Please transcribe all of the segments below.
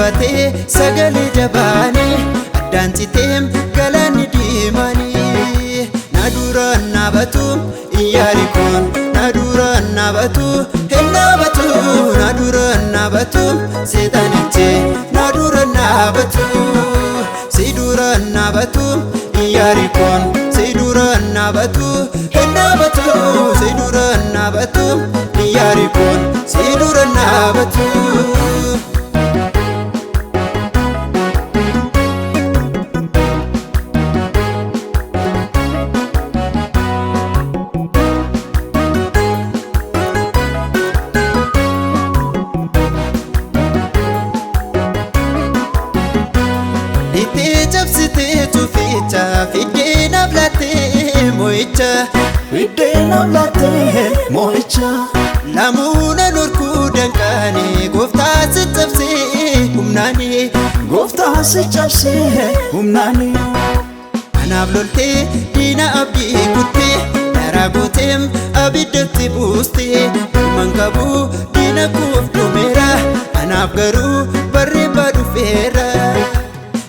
Sirbate sagale jabani addaan citeem galaanni diimani. Naduraan naabatu IYARIKOon naduraan naabatu hin naabatu. Naduraan naabatu seexanichi naduraan naabatu. Siduraan naabatu IYARIKOon siduraan naabatu hin naabatu. Siduraan naabatu IYARIKOon siduraan naabatu. Fidena blate moicha, fidena blate moicha. Lamuna nurku dankani, gofta se chapse humnani, gofta se chapse humnani. Anaaf lolte dina abdi kutte, daragotem abidatti buuste. Mangabu dina kuf dumera, anaaf garu barreeba dhufeera.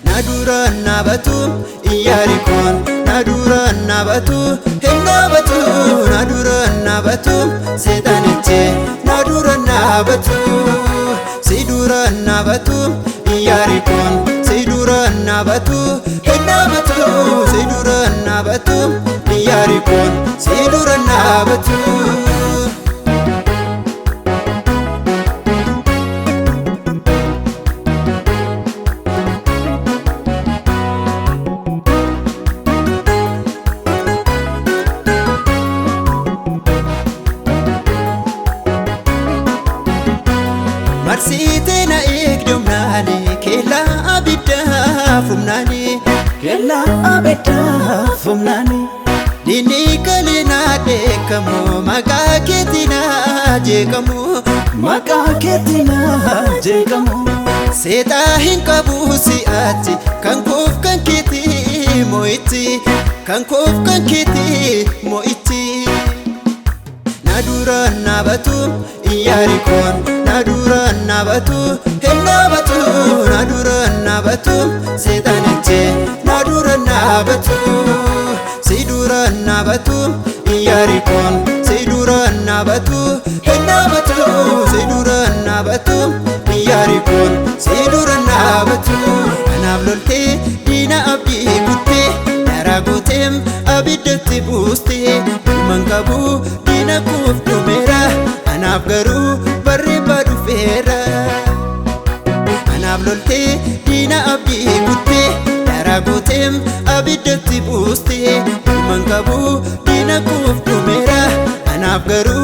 Naduraan naabatu IYARIKOon naduraan naabatu hin naabatu. Naduraan naabatu seexanichi naduraan naabatu. Siduraan naabatu IYARIKOon siduraan naabatu hin naabatu. Siduraan naabatu IYARIKOon siduraan naabatu. Marsite na eegdomnaani keella abiddaa fumnaani. Keella abiddaa fumnaani. Diinni kalina deekamu maqaa keetina jeekamu. Maqaa keetina jeekamu. Seexaa hin qabu si'aati kan koof kan keeti mo'itti. Kan koof kan keeti mo'itti. Naduraan naabatu IYARIKOon naduraan naabatu hin naabatu. Naduraan naabatu seexanichi naduraan naabatu. Siduraan naabatu IYARIKOon siduraan naabatu hin naabatu. Siduraan naabatu IYARIKOon siduraan naabatu. Anaaf lolte dina abdi kutte, daragotem abidatti buuste. Mangabu dina kuf dumera, anaaf garu barreeba dhufeera. Anaaf lolte dina abdi kutte, daragotem abidatti buuste. Mangabu dina kuf dumera, anaaf garu